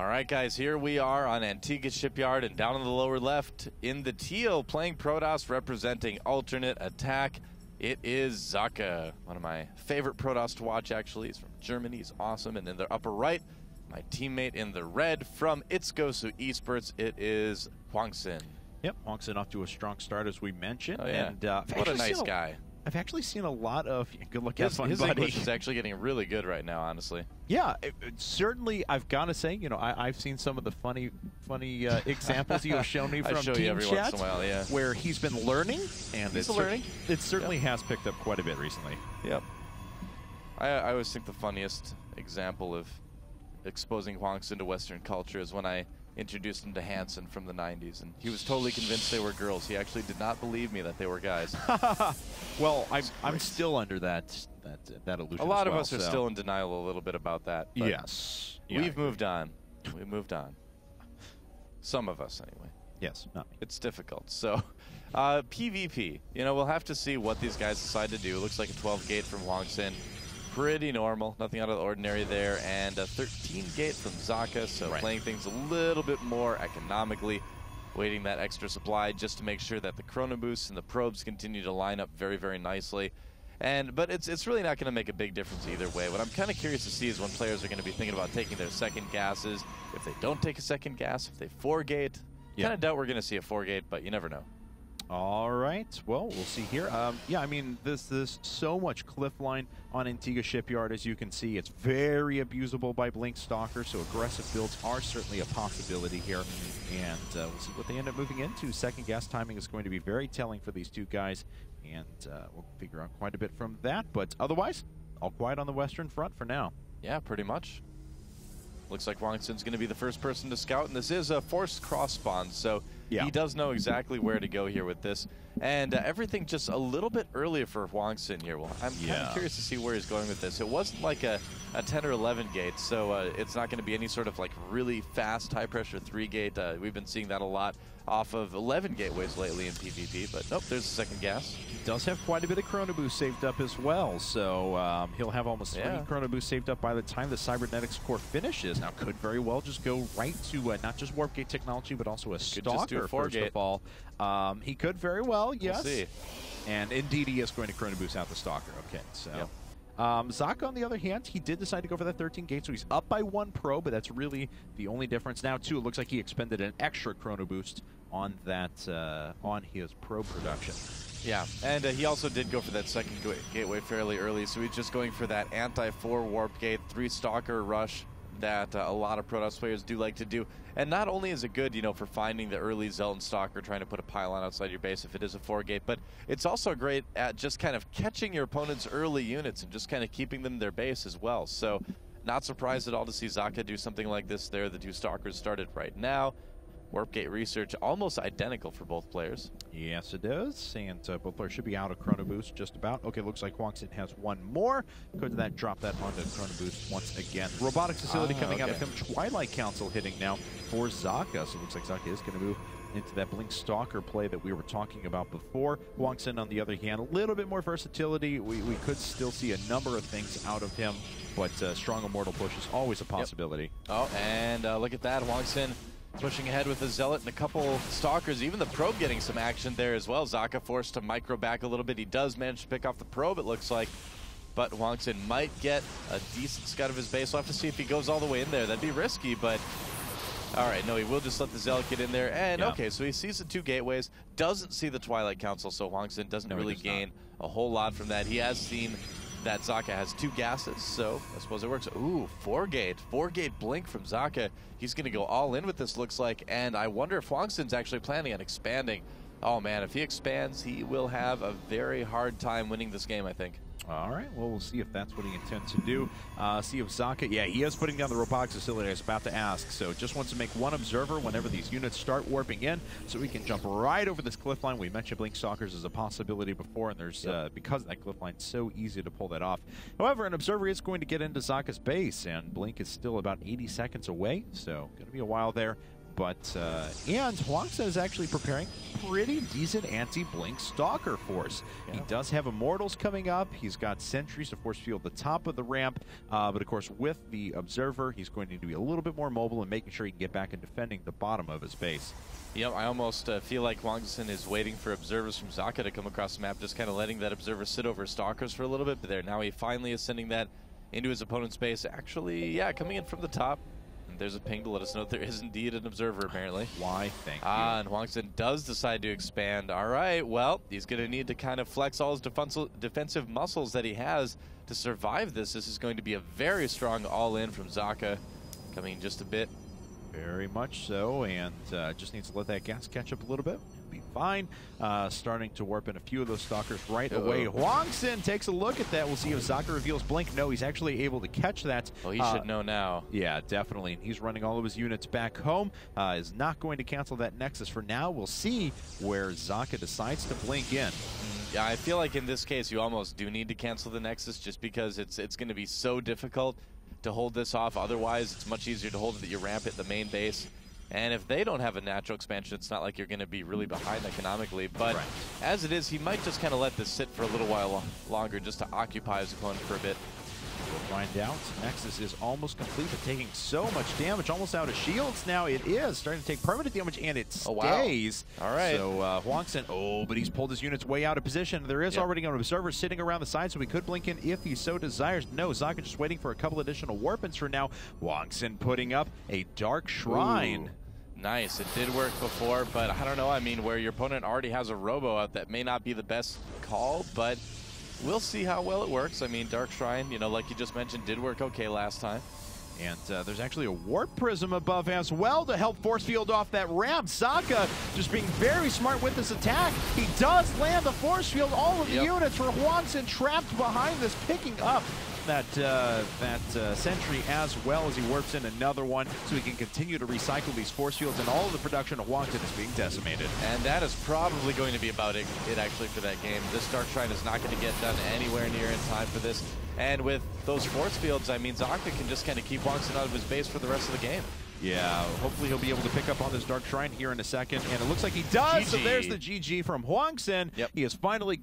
All right, guys, here we are on Antigua Shipyard, and down in the lower left, in the teal, playing Protoss, representing alternate attack, it is Socke. One of my favorite Protoss to watch, actually. He's from Germany. He's awesome. And in the upper right, my teammate in the red from It's GoSu Esports, it is Hwangsin. Yep, Hwangsin off to a strong start, as we mentioned. Oh, yeah. And, what a nice guy. I've actually seen a lot of good luck, his English is actually getting really good right now, honestly. Yeah, certainly. I've got to say, I've seen some of the funny examples you have shown me from team chat, once in a while, yeah, where he's been learning, and he's learning. It certainly has picked up quite a bit recently. Yep. I always think the funniest example of exposing Hwangsin to Western culture is when I introduced him to Hansen from the 90s, and he was totally convinced they were girls. He actually did not believe me that they were guys. Well, I'm still under that illusion. A lot of us are still in denial a little bit about that. Yes. We've moved on. We moved on. Some of us, anyway. Yes, not me. It's difficult. So, PvP. We'll have to see what these guys decide to do. It looks like a 12 gate from Hwangsin. Pretty normal, nothing out of the ordinary there, and a 13 gate from Socke, so playing things a little bit more economically, waiting that extra supply just to make sure that the chrono boosts and the probes continue to line up very, very nicely. But it's really not going to make a big difference either way. What I'm kind of curious to see is when players are going to be thinking about taking their second gases. If they don't take a second gas, if they 4-gate, kind of doubt we're going to see a 4-gate, but you never know. All right. Well, we'll see here. Yeah, I mean, there's so much cliff line on Antigua Shipyard, as you can see. It's very abusable by Blink Stalker, so aggressive builds are certainly a possibility here. And we'll see what they end up moving into. Second gas timing is going to be very telling for these two guys, and we'll figure out quite a bit from that. But otherwise, all quiet on the Western Front for now. Yeah, pretty much. Looks like Hwangsin's going to be the first person to scout, and this is a forced cross spawn, so he does know exactly where to go here with this. And everything just a little bit earlier for Hwangsin here. Well, I'm kind of curious to see where he's going with this. It wasn't like a 10 or 11 gate, so it's not going to be any sort of like really fast, high-pressure 3-gate. We've been seeing that a lot off of 11 gateways lately in PvP, but nope, there's a second gas. He does have quite a bit of chrono boost saved up as well, so he'll have almost 3 chrono boost saved up by the time the Cybernetics core finishes. Now, could very well just go right to not just warp gate technology, but also a Stalker, first of all. He could very well, yes. We'll see. And indeed, he is going to chrono boost out the Stalker. Okay, so... Socke, on the other hand, he did decide to go for that 13 gate, so he's up by 1 pro, but that's really the only difference. Now, too, it looks like he expended an extra chrono boost on that, on his pro production. Yeah, and he also did go for that second gateway fairly early, so he's just going for that anti-4 warp gate, 3 Stalker rush that a lot of Protoss players do like to do. And not only is it good, for finding the early Zealot and Stalker, trying to put a pylon outside your base if it is a 4-gate, but it's also great at just kind of catching your opponent's early units and just kind of keeping them their base as well. So not surprised at all to see Socke do something like this there. The 2 Stalkers started right now. Warp gate research almost identical for both players. Yes, it is. And both players should be out of chrono boost just about. Okay, looks like Hwangsin has 1 more. Could that drop that onto chrono boost once again? Robotics facility coming out of him. Twilight Council hitting now for Socke. So it looks like Socke is going to move into that Blink Stalker play that we were talking about before. Hwangsin, on the other hand, a little bit more versatility. We could still see a number of things out of him, but strong Immortal Push is always a possibility. Oh, and look at that. Hwangsin pushing ahead with the Zealot and a couple Stalkers. Even the probe getting some action there as well. Socke forced to micro back a little bit. He does manage to pick off the probe, it looks like. But Hwangsin might get a decent scout of his base. We'll have to see if he goes all the way in there. That'd be risky, but... All right, no, he will just let the Zealot get in there. And, okay, so he sees the 2 gateways, doesn't see the Twilight Council, so Hwangsin doesn't really gain a whole lot from that. He has seen that Socke has 2 gases, so I suppose it works. Ooh, 4-gate. 4-gate blink from Socke. He's going to go all in with this, looks like, and I wonder if Hwangsin's actually planning on expanding. Oh, man, if he expands, he will have a very hard time winning this game, I think. All right, well, we'll see if that's what he intends to do. See if Socke, yeah, he is putting down the robotics facility. I was about to ask, so just wants to make 1 observer whenever these units start warping in, so we can jump right over this cliff line. We mentioned Blink Stalkers as a possibility before, and there's because that cliff line, so easy to pull that off. However, an observer is going to get into Socke's base, and Blink is still about 80 seconds away, so going to be a while there. But, and Hwangsin is actually preparing pretty decent anti-blink Stalker force. Yeah. He does have Immortals coming up. He's got Sentries to force field the top of the ramp. But of course, with the Observer, he's going to be a little bit more mobile and making sure he can get back and defending the bottom of his base. Yep, I almost feel like Hwangsin is waiting for Observers from Socke to come across the map, just kind of letting that Observer sit over Stalkers for a little bit. But there, now he finally is sending that into his opponent's base. Actually, yeah, coming in from the top. There's a ping to let us know there is indeed an Observer, apparently. Why, thank you. And Hwangsin does decide to expand. All right, well, he's going to need to kind of flex all his defensive muscles that he has to survive this. This is going to be a very strong all-in from Socke, coming just a bit. Very much so, and just needs to let that gas catch up a little bit. Be fine. Starting to warp in a few of those Stalkers right away. Hwangsin takes a look at that. We'll see if Socke reveals Blink. No, he's actually able to catch that. Oh, he should know now. Yeah, definitely. He's running all of his units back home. Is not going to cancel that Nexus for now. We'll see where Socke decides to blink in. Yeah, I feel like in this case you almost do need to cancel the Nexus just because it's going to be so difficult to hold this off. Otherwise, it's much easier to hold it at your ramp at the main base. And if they don't have a natural expansion, it's not like you're going to be really behind economically. But as it is, he might just kind of let this sit for a little while longer just to occupy his opponent for a bit. We'll find out. Nexus is almost complete, but taking so much damage, almost out of shields now. It is starting to take permanent damage, and it stays. Wow. All right. So Hwangsin, but he's pulled his units way out of position. There is already an Observer sitting around the side, so he could blink in if he so desires. No, Socke just waiting for a couple additional warp-ins for now. Hwangsin putting up a Dark Shrine. Ooh. Nice. It did work before, but I don't know. I mean, where your opponent already has a Robo out, that may not be the best call, but we'll see how well it works. I mean, Dark Shrine, you know, like you just mentioned, did work okay last time. And there's actually a Warp Prism above as well to help force field off that ramp. Socke just being very smart with this attack. He does land the force field. All of the units for Hwangsin trapped behind this, picking up that sentry as well as he warps in another one, so he can continue to recycle these force fields, and all of the production of Hwangsin is being decimated. And that is probably going to be about it actually for that game. This Dark Shrine is not going to get done anywhere near in time for this. And with those force fields, I mean, Socke can just kind of keep Hwangsin out of his base for the rest of the game. Yeah, hopefully he'll be able to pick up on this Dark Shrine here in a second, and it looks like he does. GG. So there's the GG from Hwangsin. Yep. He has finally